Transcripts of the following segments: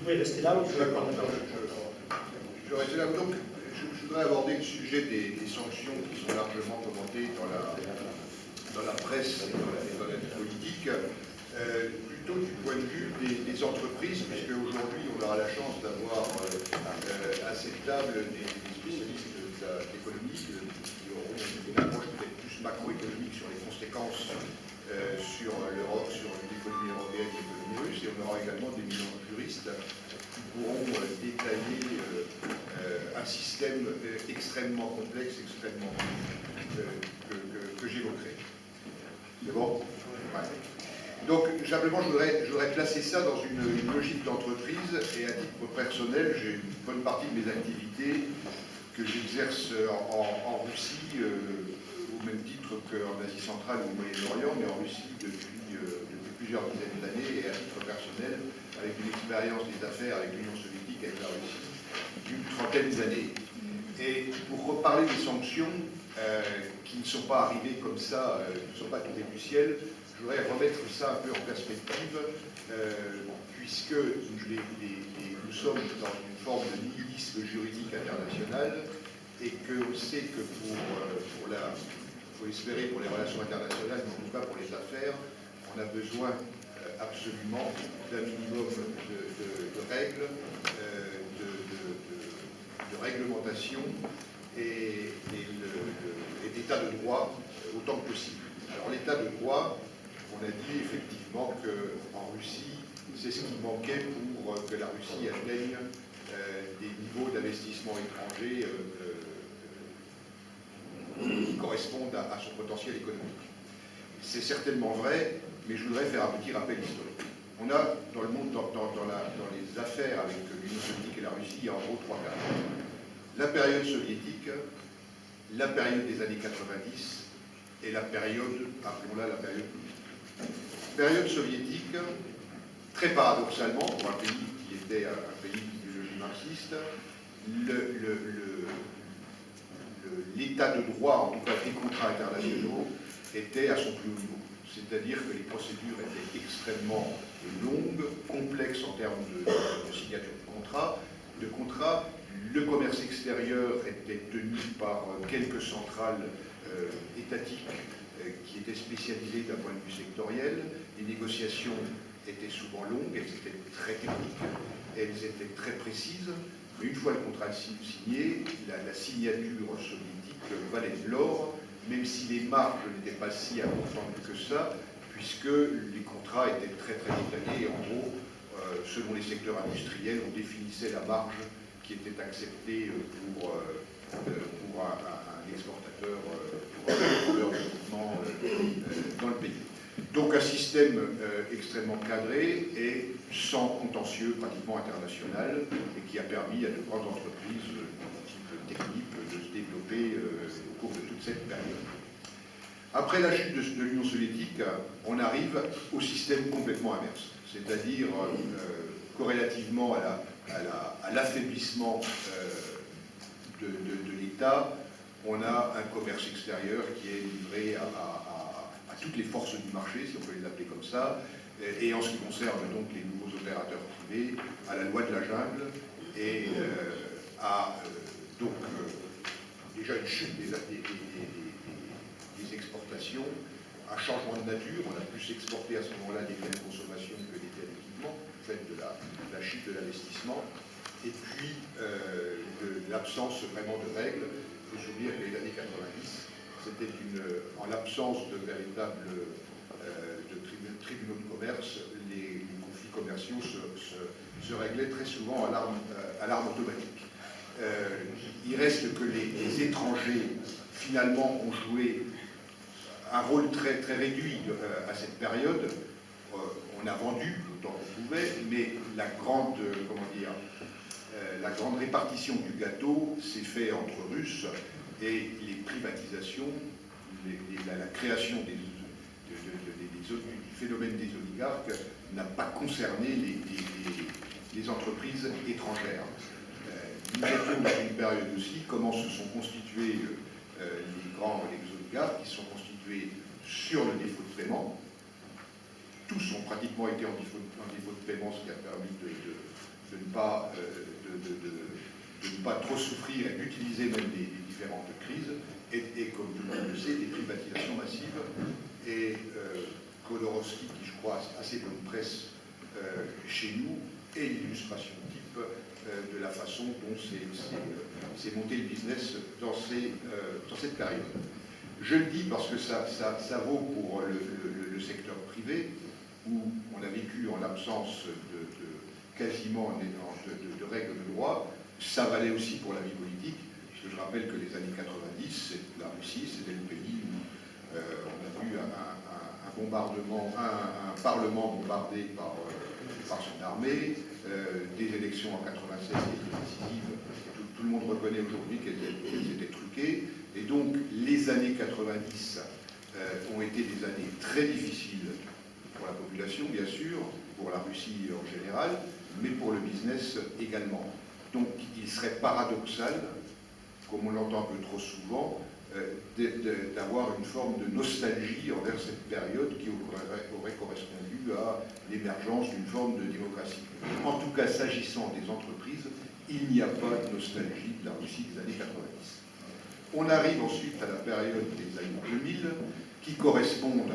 pouvez rester là ou je vais D'accord, je reste là. Donc, je voudrais aborder le sujet des sanctions qui sont largement commentées dans la presse et dans la vie politique, plutôt du point de vue des entreprises, puisque aujourd'hui on aura la chance d'avoir à cette table des spécialistes de l'économie qui auront une approche peut-être plus macroéconomique sur les conséquences sur l'Europe, sur l'économie européenne et l'économie russe, et on aura également des millions de juristes qui pourront détailler un système extrêmement complexe, extrêmement que j'évoquerai. C'est bon? Ouais. Donc, simplement, je voudrais placer ça dans une logique d'entreprise, et à titre personnel, j'ai une bonne partie de mes activités que j'exerce en Russie, au même titre qu'en Asie centrale ou au Moyen-Orient, mais en Russie depuis plusieurs dizaines d'années, et à titre personnel, avec une expérience des affaires avec l'Union soviétique et avec la Russie d'une trentaine d'années. Et pour reparler des sanctions, qui ne sont pas arrivées comme ça, qui ne sont pas tombées du ciel, je voudrais remettre ça un peu en perspective, puisque nous sommes dans une forme de nihilisme juridique international, et qu'on sait que faut espérer pour les relations internationales, mais en tout cas pour les affaires, on a besoin absolument d'un minimum de règles, de réglementation et d'état de droit autant que possible. Alors l'état de droit, on a dit effectivement qu'en Russie, c'est ce qui manquait pour que la Russie atteigne des niveaux d'investissement étrangers qui correspondent à son potentiel économique. C'est certainement vrai, mais je voudrais faire un petit rappel historique. On a dans le monde, dans les affaires avec l'Union soviétique et la Russie, il y a en gros trois périodes. La période soviétique, la période des années 90 et la période, appelons-la la période communiste. Période soviétique, très paradoxalement, pour un pays qui était un pays d'idéologie marxiste, l'état de droit, en tout cas des contrats internationaux, était à son plus haut niveau. C'est-à-dire que les procédures étaient extrêmement longues, complexes en termes de signature de contrats. Le commerce extérieur était tenu par quelques centrales étatiques qui étaient spécialisées d'un point de vue sectoriel. Les négociations étaient souvent longues, elles étaient très techniques, elles étaient très précises. Mais une fois le contrat signé, la signature soviétique valait de l'or, même si les marges n'étaient pas si importantes que ça, puisque les contrats étaient très très détaillés. Et en gros, selon les secteurs industriels, on définissait la marge qui était acceptée pour un exportateur, pour un vendeur de équipement dans le pays. Donc un système extrêmement cadré et sans contentieux pratiquement international, et qui a permis à de grandes entreprises type technique de se développer au cours de toute cette période. Après la chute de l'Union soviétique, on arrive au système complètement inverse, c'est-à-dire corrélativement à l'affaiblissement de l'État, on a un commerce extérieur qui est livré à toutes les forces du marché, si on peut les appeler comme ça, et en ce qui concerne donc les nouveaux opérateurs privés, à la loi de la jungle, et déjà une chute des exportations, un changement de nature, on a plus exporté à ce moment-là des biens de consommation que des biens d'équipement, du fait de la chute de l'investissement, et puis l'absence vraiment de règles. Il faut se souvenir que les années 90, c'était en l'absence de véritables tribunaux de commerce, les conflits commerciaux se réglaient très souvent à l'arme automatique. Il reste que les étrangers, finalement, ont joué un rôle très, très réduit à cette période. On a vendu autant qu'on pouvait, mais la grande répartition du gâteau s'est faite entre Russes, et les privatisations, la création du phénomène des oligarques n'a pas concerné les entreprises étrangères. Nous étions dans une période aussi, comment se sont constitués les oligarques, qui se sont constitués sur le défaut de paiement. Tous ont pratiquement été en défaut de paiement, ce qui a permis de ne pas, de ne pas trop souffrir et d'utiliser même les différentes crises, et comme tout le monde le sait, des privatisations massives. Et Khodorkovsky, qui je crois a assez bonne presse chez nous, est l'illustration type de la façon dont s'est monté le business dans cette période. Je le dis parce que ça vaut pour le secteur privé, où on a vécu en l'absence quasiment de règles de droit. Ça valait aussi pour la vie politique, parce que je rappelle que les années 90, la Russie, c'était le pays où on a vu un bombardement, un parlement bombardé par son armée, des élections en 96 qui étaient décisives, tout le monde reconnaît aujourd'hui qu'elles étaient truquées, et donc les années 90 ont été des années très difficiles pour la population, bien sûr, pour la Russie en général, mais pour le business également. Donc il serait paradoxal, comme on l'entend un peu trop souvent, d'avoir une forme de nostalgie envers cette période qui aurait correspondu à l'émergence d'une forme de démocratie. En tout cas, s'agissant des entreprises, il n'y a pas de nostalgie de la Russie des années 90. On arrive ensuite à la période des années 2000, qui correspondent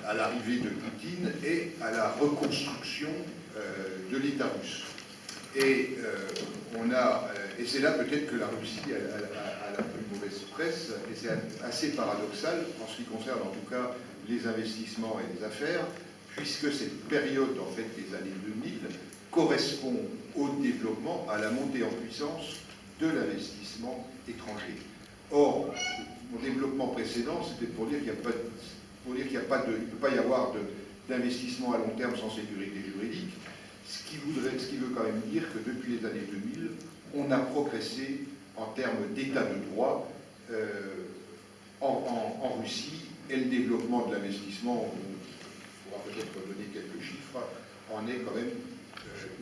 à l'arrivée de Poutine et à la reconstruction de l'État russe. Et c'est là peut-être que la Russie a la plus mauvaise presse, et c'est assez paradoxal en ce qui concerne en tout cas les investissements et les affaires, puisque cette période en fait des années 2000 correspond au développement, à la montée en puissance de l'investissement étranger. Or, mon développement précédent, c'était pour dire qu'il ne peut pas y avoir d'investissement à long terme sans sécurité juridique, ce qui veut quand même dire que depuis les années 2000, on a progressé en termes d'état de droit en Russie, et le développement de l'investissement, on pourra peut-être donner quelques chiffres, en est quand même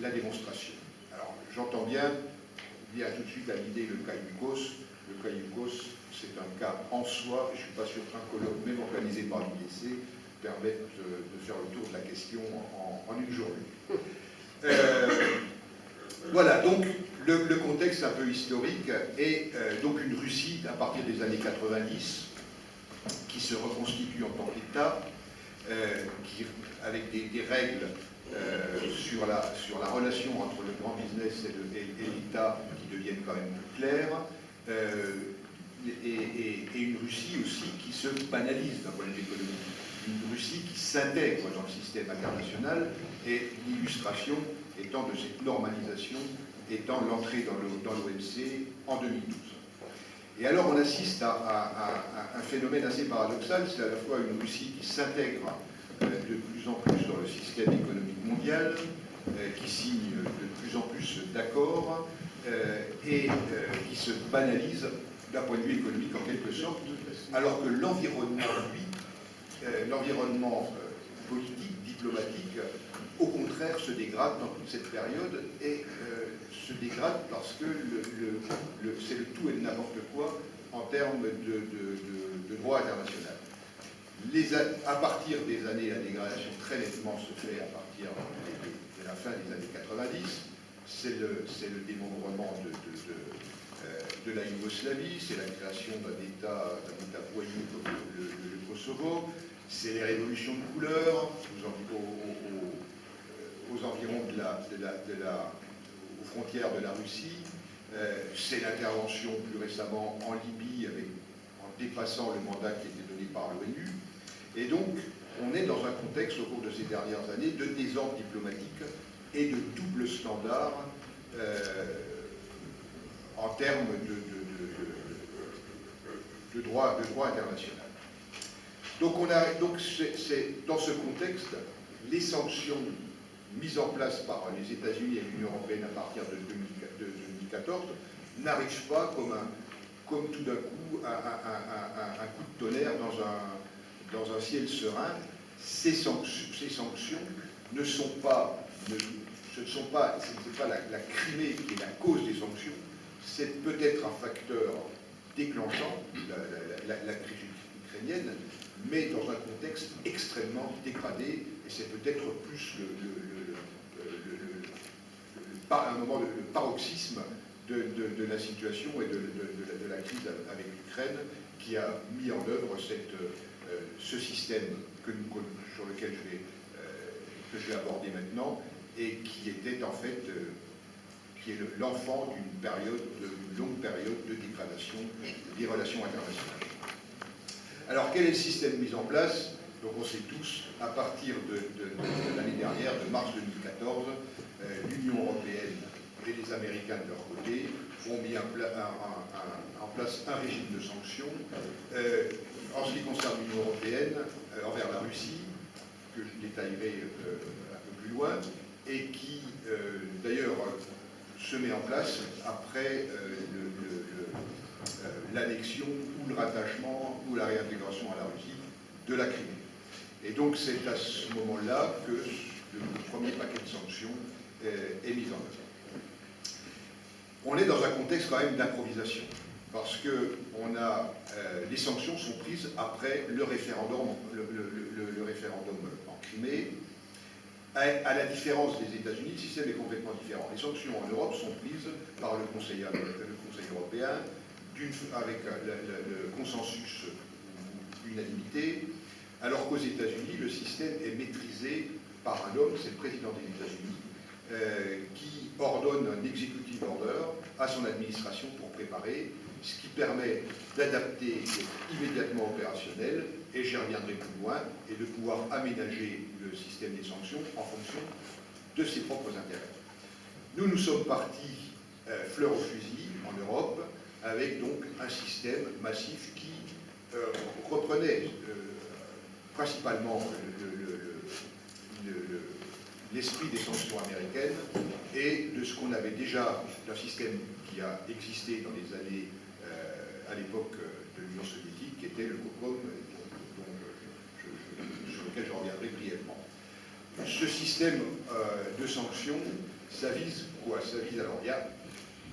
la démonstration. Alors, j'entends bien, il y a tout de suite à l'idée le cas Yukos. Le cas Yukos, c'est un cas en soi, et je ne suis pas sûr qu'un colloque, même organisé par l'IEC, permette de faire le tour de la question en une journée. Voilà, donc le contexte un peu historique est donc une Russie à partir des années 90 qui se reconstitue en tant qu'État, avec des règles sur la relation entre le grand business et l'État qui deviennent quand même plus claires, et une Russie aussi qui se banalise d'un point de vue économique, une Russie qui s'intègre dans le système international, et l'illustration étant de cette normalisation, étant l'entrée dans l'OMC en 2012. Et alors on assiste à un phénomène assez paradoxal, c'est à la fois une Russie qui s'intègre de plus en plus dans le système économique mondial, qui signe de plus en plus d'accords, et qui se banalise d'un point de vue économique en quelque sorte, alors que l'environnement, lui, l'environnement politique, diplomatique, au contraire se dégrade dans toute cette période, et se dégrade parce que c'est le tout et le n'importe quoi en termes de droit international. À partir des années, la dégradation très nettement se fait à partir de la fin des années 90. C'est le démembrement de la Yougoslavie, c'est la création d'un État voyou comme le Kosovo, c'est les révolutions de couleur aux environs aux frontières de la Russie, c'est l'intervention plus récemment en Libye en dépassant le mandat qui était donné par l'ONU. Et donc, on est dans un contexte, au cours de ces dernières années, de désordre diplomatique et de double standard en termes de droit international. Donc c'est dans ce contexte, les sanctions mises en place par les États-Unis et l'Union européenne à partir de 2014 n'arrivent pas comme tout d'un coup un coup de tonnerre dans un ciel serein. Ces sanctions ne sont pas, ce n'est pas la Crimée qui est la cause des sanctions, c'est peut-être un facteur déclenchant, la crise ukrainienne, mais dans un contexte extrêmement dégradé, et c'est peut-être plus un moment de paroxysme de la situation et de la crise avec l'Ukraine qui a mis en œuvre ce système sur lequel que je vais aborder maintenant et qui était en fait qui est l'enfant d'une longue période de dégradation des relations internationales. Alors quel est le système mis en place? Donc on sait tous, à partir de l'année dernière, de mars 2014, l'Union européenne et les Américains de leur côté ont mis en place un régime de sanctions en ce qui concerne l'Union européenne envers la Russie, que je détaillerai un peu plus loin, et qui d'ailleurs se met en place après l'annexion ou le rattachement ou la réintégration à la Russie de la Crimée. Et donc c'est à ce moment-là que le premier paquet de sanctions est mis en œuvre. On est dans un contexte quand même d'improvisation, parce que les sanctions sont prises après le référendum en Crimée. À la différence des États-Unis, le système est complètement différent. Les sanctions en Europe sont prises par le Conseil européen avec le consensus ou l'unanimité, alors qu'aux États-Unis, le système est maîtrisé par un homme, c'est le président des États-Unis, qui ordonne un executive order à son administration pour préparer, ce qui permet d'adapter immédiatement opérationnel, et j'y reviendrai plus loin, et de pouvoir aménager le système des sanctions en fonction de ses propres intérêts. Nous sommes partis fleur au fusil en Europe, avec donc un système massif qui reprenait principalement l'esprit des sanctions américaines et de ce qu'on avait déjà d'un système qui a existé dans les années à l'époque de l'Union soviétique, qui était le COCOM, sur lequel je reviendrai brièvement. Ce système de sanctions, ça vise quoi? Ça vise, alors,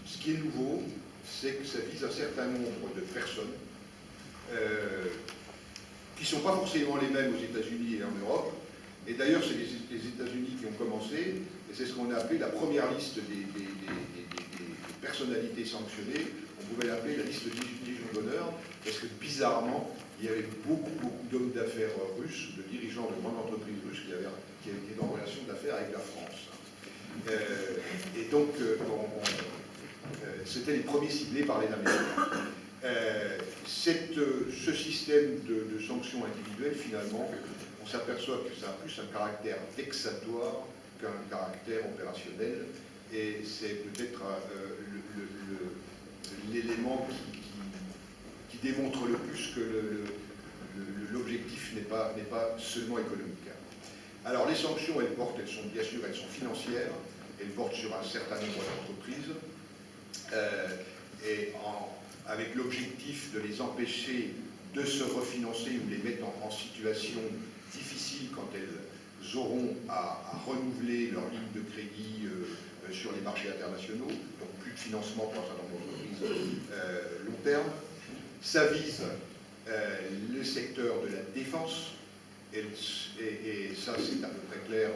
ce qui est nouveau, c'est que ça vise un certain nombre de personnes qui ne sont pas forcément les mêmes aux États-Unis et en Europe. Et d'ailleurs, c'est les États-Unis qui ont commencé, et c'est ce qu'on a appelé la première liste des personnalités sanctionnées. On pouvait l'appeler la liste des Légions d'honneur, parce que bizarrement, il y avait beaucoup d'hommes d'affaires russes, de dirigeants de grandes entreprises russes qui étaient en relation d'affaires avec la France. Et donc, c'était les premiers ciblés par les Américains. Ce système de sanctions individuelles, finalement, on s'aperçoit que ça a plus un caractère vexatoire qu'un caractère opérationnel, et c'est peut-être l'élément qui démontre le plus que l'objectif n'est pas seulement économique. Alors les sanctions, elles sont bien sûr, elles sont financières, elles portent sur un certain nombre d'entreprises, avec l'objectif de les empêcher de se refinancer ou les mettre en situation difficile quand elles auront à renouveler leur ligne de crédit sur les marchés internationaux, donc plus de financement pour un certain nombre d'entreprises long terme. Ça vise le secteur de la défense, et ça c'est à peu près clair,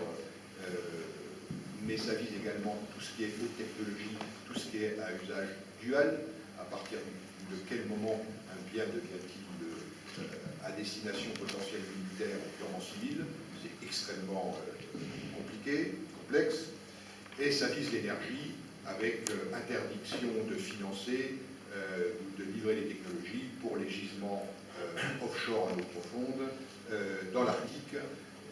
mais ça vise également tout ce qui est haute technologie, tout ce qui est à usage dual. À partir de quel moment un bien devient-il à destination potentielle militaire ou purement civile? C'est extrêmement compliqué, complexe. Et ça vise l'énergie avec interdiction de financer ou de livrer les technologies pour les gisements offshore à l'eau profonde, dans l'Arctique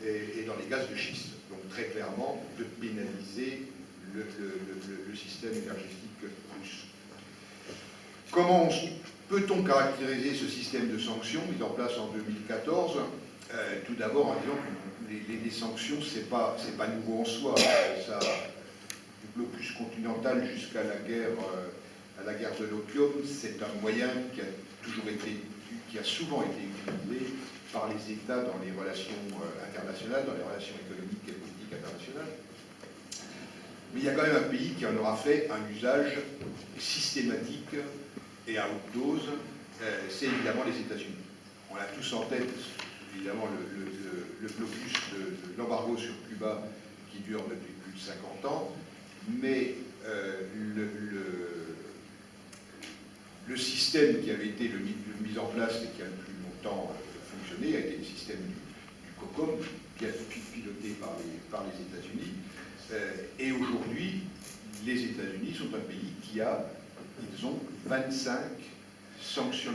et dans les gaz de schiste. Donc très clairement, de pénaliser le système énergétique russe. Comment peut-on caractériser ce système de sanctions mis en place en 2014? Tout d'abord en disant que les sanctions, c'est pas nouveau en soi. Ça, du blocus continental jusqu'à la guerre de l'opium, c'est un moyen qui a souvent été utilisé par les États dans les relations internationales, dans les relations économiques et politiques internationales. Mais il y a quand même un pays qui en aura fait un usage systématique et à haute dose, c'est évidemment les États-Unis. On a tous en tête, évidemment, le blocus de l'embargo sur Cuba qui dure depuis plus de 50 ans, mais le système qui avait été mis en place et qui a le plus longtemps fonctionné a été le système du COCOM, bien piloté par les États-Unis. Et aujourd'hui, les États-Unis sont un pays ils ont 25 sanctions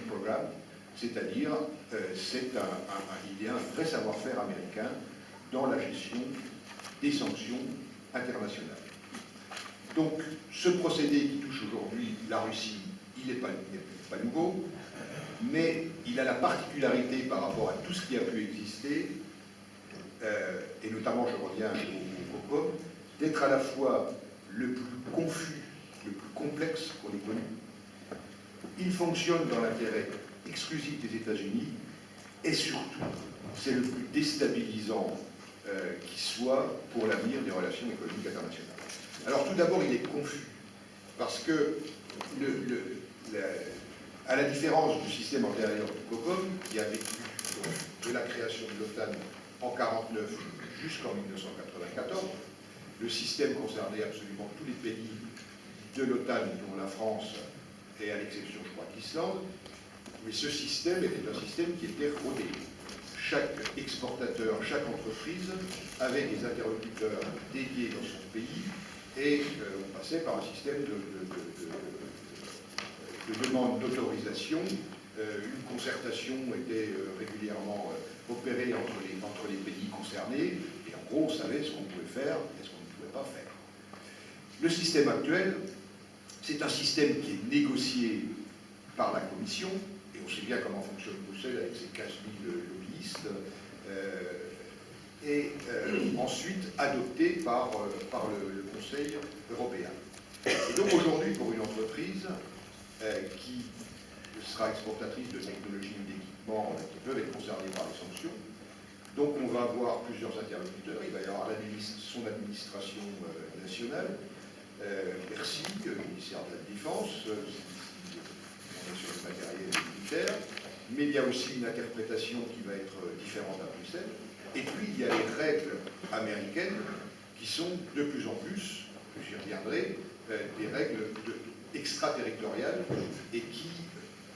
programmes, c'est-à-dire il y a un vrai savoir-faire américain dans la gestion des sanctions internationales. Donc, ce procédé qui touche aujourd'hui la Russie, il n'est pas nouveau, mais il a la particularité par rapport à tout ce qui a pu exister, et notamment, je reviens au COCOM, d'être à la fois le plus confus, le plus complexe qu'on ait connu. Il fonctionne dans l'intérêt exclusif des États-Unis, et surtout, c'est le plus déstabilisant qui soit pour l'avenir des relations économiques internationales. Alors tout d'abord, il est confus, parce que, à la différence du système antérieur du COCOM, qui a vécu de la création de l'OTAN en 1949 jusqu'en 1994, le système concernait absolument tous les pays de l'OTAN, dont la France, et à l'exception, je crois, d'Islande, mais ce système était un système qui était rodé. Chaque exportateur, chaque entreprise avait des interlocuteurs dédiés dans son pays, et on passait par un système de demande d'autorisation. Une concertation était régulièrement opérée entre les pays concernés, et en gros, on savait ce qu'on pouvait faire et ce qu'on ne pouvait pas faire. Le système actuel, c'est un système qui est négocié par la Commission, et on sait bien comment fonctionne Bruxelles avec ses 15 000 lobbyistes, et ensuite adopté par le Conseil européen. Et donc aujourd'hui, pour une entreprise qui sera exportatrice de technologies ou d'équipements qui peuvent être concernés par les sanctions, donc on va avoir plusieurs interlocuteurs. Il va y avoir son administration nationale, Bercy, le ministère de la Défense, on est sur le matériel militaire, mais il y a aussi une interprétation qui va être différente à Bruxelles. Et puis, il y a les règles américaines qui sont de plus en plus, j'y reviendrai, des règles extraterritoriales et qui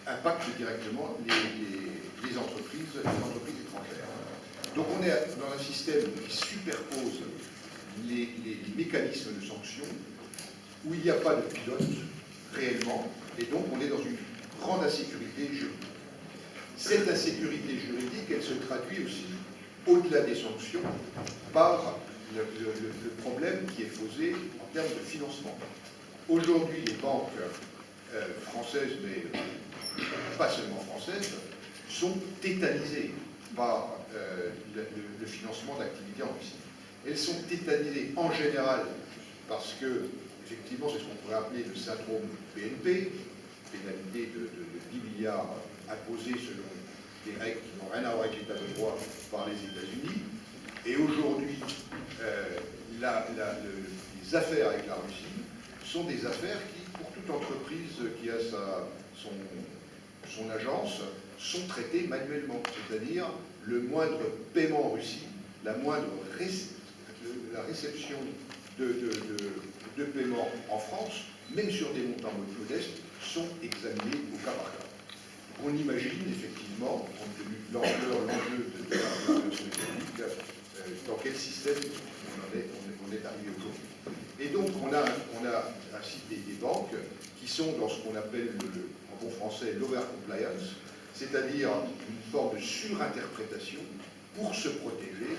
impactent directement les entreprises étrangères. Donc, on est dans un système qui superpose les mécanismes de sanctions où il n'y a pas de pilote réellement, et donc on est dans une grande insécurité juridique. Cette insécurité juridique, elle se traduit aussi, au-delà des sanctions, par le problème qui est posé en termes de financement. Aujourd'hui, les banques françaises, mais pas seulement françaises, sont tétanisées par le financement d'activités en Russie. Elles sont tétanisées en général parce que, effectivement, c'est ce qu'on pourrait appeler le syndrome BNP, pénalité de 10 milliards imposée selon des règles qui n'ont rien à voir avec l'état de droit par les États-Unis. Et aujourd'hui, les affaires avec la Russie sont des affaires qui, pour toute entreprise qui a son agence, sont traitées manuellement. C'est-à-dire, le moindre paiement en Russie, la réception de paiement en France, même sur des montants modestes, sont examinés au cas par cas. On imagine effectivement, compte tenu de l'enjeu de la relation économique, dans quel système on est arrivé aujourd'hui. Et donc on a ainsi des banques qui sont dans ce qu'on appelle en bon français l'over-compliance, c'est-à-dire une forme de surinterprétation pour se protéger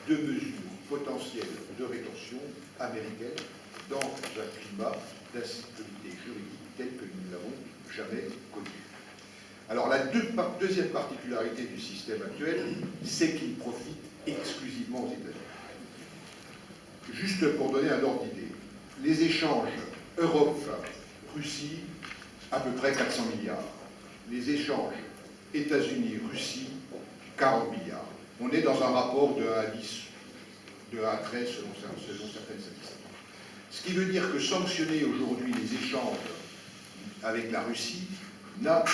de mesures potentielles de rétorsion américaine dans un climat d'insécurité juridique tel que nous ne l'avons jamais connu. Alors la deuxième particularité du système actuel, c'est qu'il profite exclusivement aux États-Unis. Juste pour donner un ordre d'idée, les échanges Europe-Russie, à peu près 400 milliards. Les échanges États-Unis-Russie, 40 milliards. On est dans un rapport de 1 à 10, de 1 à 13 selon certaines statistiques. Ce qui veut dire que sanctionner aujourd'hui les échanges avec la Russie n'a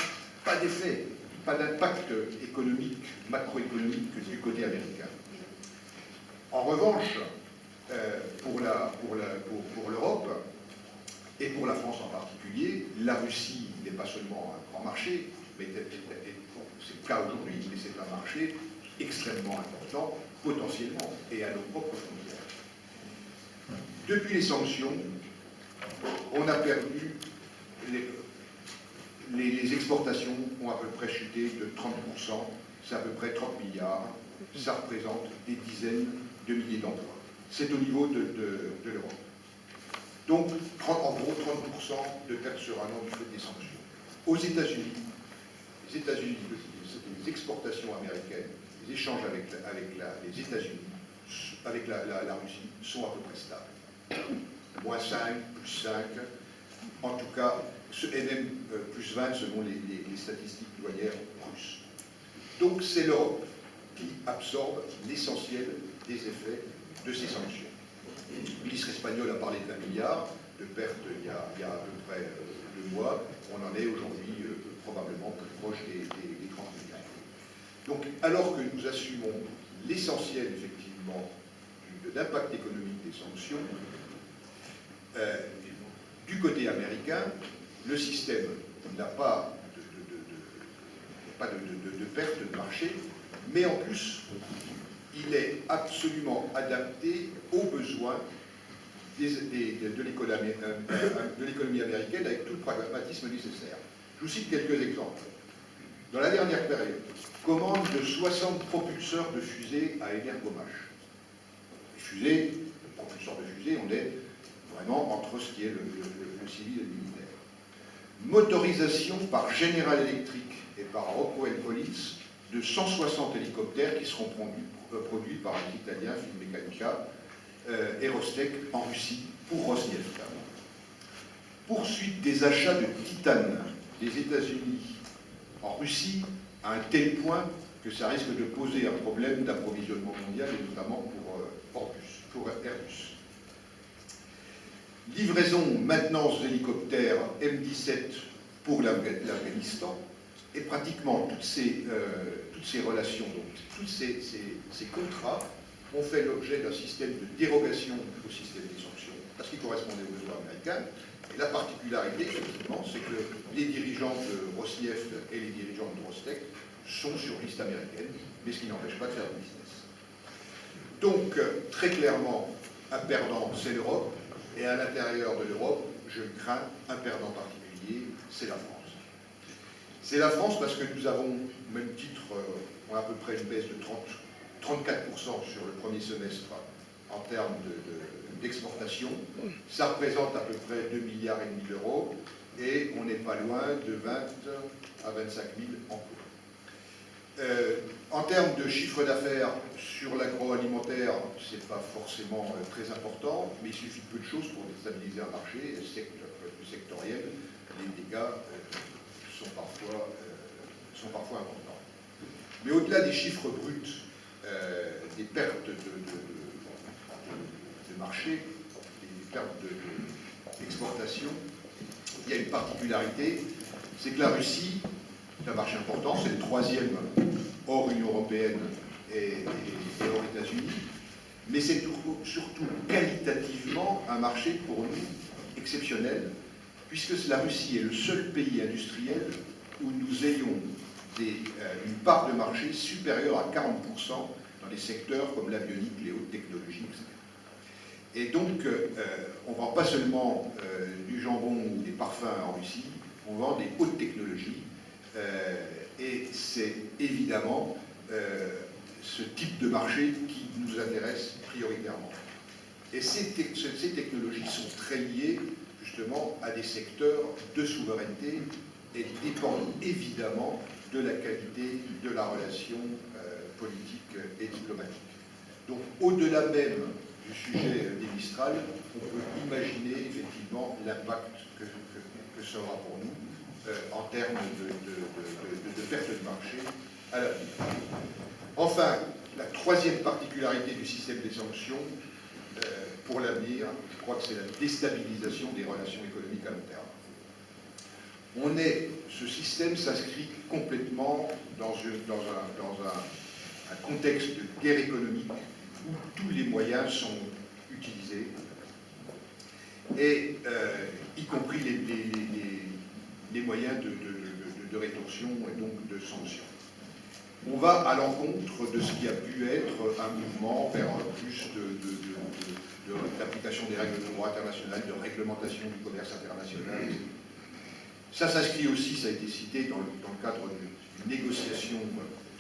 pas d'effet, pas d'impact économique, macroéconomique du côté américain. En revanche, pour pour l'Europe, et pour la France en particulier, la Russie n'est pas seulement un grand marché, mais c'est le cas aujourd'hui, mais c'est un marché extrêmement important, potentiellement, et à nos propres frontières. Depuis les sanctions, on a perdu, les exportations ont à peu près chuté de 30%, c'est à peu près 30 milliards, ça représente des dizaines de milliers d'emplois. C'est au niveau de l'Europe. Donc, en gros, 30% de perte sur un an du fait des sanctions. Aux États-Unis, les exportations américaines, les échanges avec les États-Unis, avec la Russie, sont à peu près stables. Moins 5, plus 5, en tout cas, et même plus 20 selon les statistiques douanières russes. Donc, c'est l'Europe qui absorbe l'essentiel des effets de ces sanctions. Le ministre espagnol a parlé de 20 milliards de pertes il y a à peu près 2 mois. On en est aujourd'hui probablement plus proche des 30 milliards. Donc, alors que nous assumons l'essentiel, effectivement, de l'impact économique des sanctions, du côté américain, le système n'a pas de perte de marché, mais en plus, il est absolument adapté aux besoins de l'économie américaine avec tout le pragmatisme nécessaire. Je vous cite quelques exemples. Dans la dernière période, commande de 60 propulseurs de fusées à énergomage. Les fusées, propulseurs de fusées, on est vraiment entre ce qui est le civil et le militaire. Motorisation par General Electric et par Rockwell Collins de 160 hélicoptères qui seront produits par les Italiens, Finmeccanica et Rostec en Russie pour Rosneft. Poursuite des achats de titane des États-Unis en Russie à un tel point que ça risque de poser un problème d'approvisionnement mondial et notamment pour Airbus. Livraison, maintenance d'hélicoptères M17 pour l'Afghanistan, et pratiquement toutes ces relations, donc tous ces contrats ont fait l'objet d'un système de dérogation au système des sanctions, parce qu'ils correspondaient aux besoins américains. Et la particularité, effectivement, c'est que les dirigeants de Rosneft et les dirigeants de Rostec sont sur liste américaine, mais ce qui n'empêche pas de faire du business. Donc, très clairement, un perdant, c'est l'Europe, et à l'intérieur de l'Europe, je crains un perdant particulier, c'est la France. C'est la France parce que nous avons, au même titre, on a à peu près une baisse de 34% sur le premier semestre en termes d'exportation. Ça représente à peu près 2,5 milliards d'euros et on n'est pas loin de 20 à 25 000 emplois. En termes de chiffre d'affaires sur l'agroalimentaire, ce n'est pas forcément très important, mais il suffit de peu de choses pour déstabiliser un marché sectoriel. Les dégâts sont parfois importants. Mais au-delà des chiffres bruts, des pertes de marché, des pertes d'exportation, il y a une particularité, c'est que la Russie, c'est un marché important, c'est le 3e hors Union européenne et hors États-Unis, mais c'est surtout qualitativement un marché pour nous exceptionnel, puisque la Russie est le seul pays industriel où nous ayons une part de marché supérieure à 40% dans des secteurs comme l'avionique, les hautes technologies, etc. Et donc, on ne vend pas seulement du jambon ou des parfums en Russie, on vend des hautes technologies, et c'est évidemment ce type de marché qui nous intéresse prioritairement. Et ces technologies sont très liées justement à des secteurs de souveraineté et dépendent évidemment de la qualité de la relation politique et diplomatique. Donc, au-delà même du sujet des Mistral, on peut imaginer effectivement l'impact que ça aura pour nous en termes de perte de marché à l'avenir. Enfin, la troisième particularité du système des sanctions pour l'avenir, je crois que c'est la déstabilisation des relations économiques à long terme. Ce système s'inscrit complètement dans un contexte de guerre économique où tous les moyens sont utilisés et y compris les moyens de rétorsion et donc de sanction. On va à l'encontre de ce qui a pu être un mouvement vers plus d'application des règles de droit international, de réglementation du commerce international. Ça s'inscrit aussi, ça a été cité, dans le cadre d'une négociation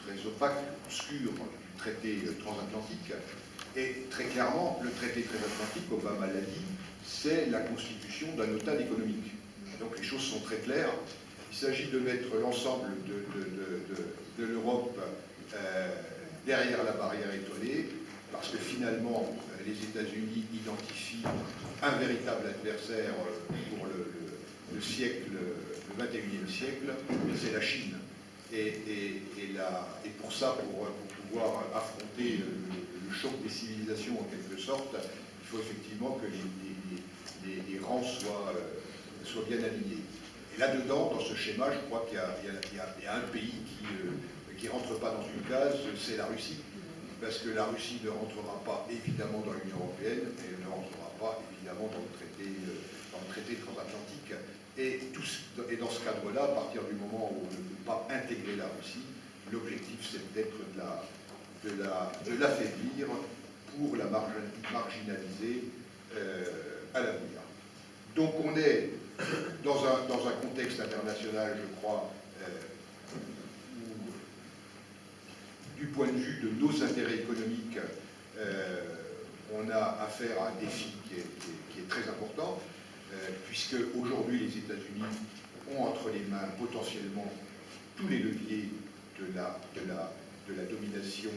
très opaque, obscure, du traité transatlantique. Et très clairement, le traité transatlantique, Obama l'a dit, c'est la constitution d'un OTAN économique. Donc les choses sont très claires. Il s'agit de mettre l'ensemble de l'Europe derrière la barrière étoilée, parce que finalement, les États-Unis identifient un véritable adversaire pour le siècle, le 21e siècle, c'est la Chine. Et pour ça, pour pouvoir affronter le choc des civilisations en quelque sorte, il faut effectivement que les rangs soient bien alignés. Et là-dedans, dans ce schéma, je crois qu'il y a un pays qui ne rentre pas dans une case, c'est la Russie. Parce que la Russie ne rentrera pas évidemment dans l'Union européenne et elle ne rentrera pas évidemment dans le traité transatlantique. Et dans ce cadre-là, à partir du moment où on ne peut pas intégrer la Russie, l'objectif c'est peut-être de l'affaiblir pour la marginaliser à l'avenir. Donc on est dans un contexte international, je crois, où, du point de vue de nos intérêts économiques, on a affaire à un défi qui est très important, puisque aujourd'hui les États-Unis ont entre les mains potentiellement tous les leviers de la domination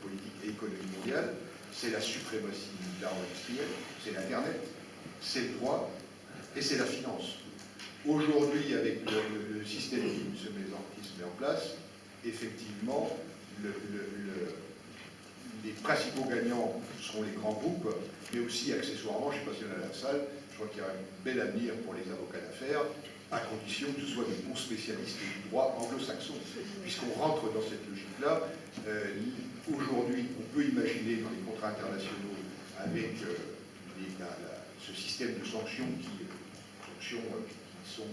politique et économique mondiale. C'est la suprématie militaire industrielle, c'est l'Internet, c'est le droit et c'est la finance. Aujourd'hui, avec le système qui se met en place, effectivement, les principaux gagnants seront les grands groupes, mais aussi accessoirement, je ne sais pas si on a la salle, je crois qu'il y a un bel avenir pour les avocats d'affaires, à condition que ce soit des bons spécialistes du droit anglo-saxon. Puisqu'on rentre dans cette logique-là, aujourd'hui, on peut imaginer dans les contrats internationaux avec ce système de sanctions qui sont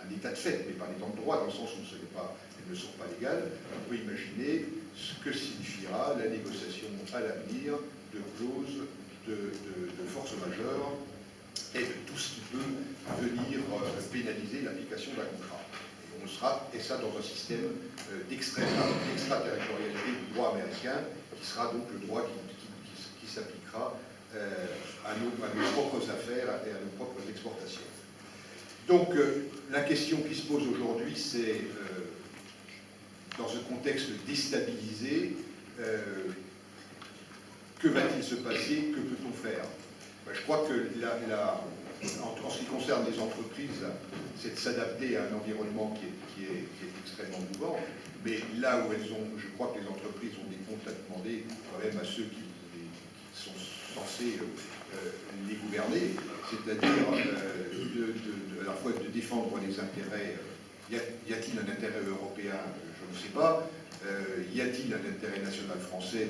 un état de fait, mais pas un état de droit, dans le sens où elles ne sont pas légales, on peut imaginer ce que signifiera la négociation à l'avenir de clauses de force majeure et de tout ce qui peut venir pénaliser l'application d'un contrat. Et ça dans un système d'extraterritorialité du droit américain, qui sera donc le droit qui s'appliquera à nos propres affaires et à nos propres exportations. Donc la question qui se pose aujourd'hui, c'est dans ce contexte déstabilisé, que va-t-il se passer, que peut-on faire? Je crois que en ce qui concerne les entreprises, c'est de s'adapter à un environnement qui est extrêmement mouvant, mais là où je crois que les entreprises ont des comptes à demander quand même à ceux qui sont censés les gouverner, c'est-à-dire à la fois de défendre les intérêts. Y a-t-il un intérêt européen? Je ne sais pas. Y a-t-il un intérêt national français?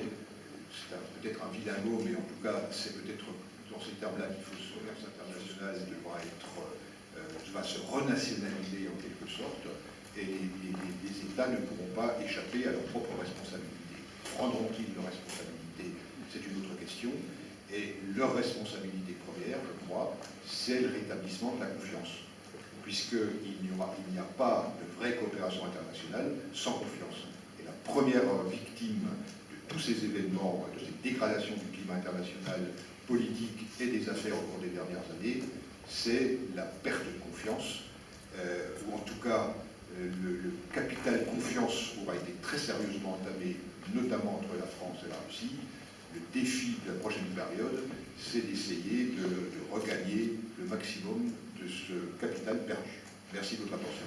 C'est peut-être un vilain mot, mais en tout cas, c'est peut-être dans ces termes-là qu'il faut ce commerce international va se renationaliser en quelque sorte, et les États ne pourront pas échapper à leurs propres responsabilités. Prendront-ils leurs responsabilités? C'est une autre question. Et leur responsabilité première, je crois, c'est le rétablissement de la confiance, puisqu'il n'y a pas de vraie coopération internationale sans confiance. Et la première victime de tous ces événements, de cette dégradation du climat international, politique et des affaires au cours des dernières années, c'est la perte de confiance, ou en tout cas le capital confiance aura été très sérieusement entamé, notamment entre la France et la Russie. Le défi de la prochaine période, c'est d'essayer de regagner le maximum de ce capital perdu. Merci de votre attention.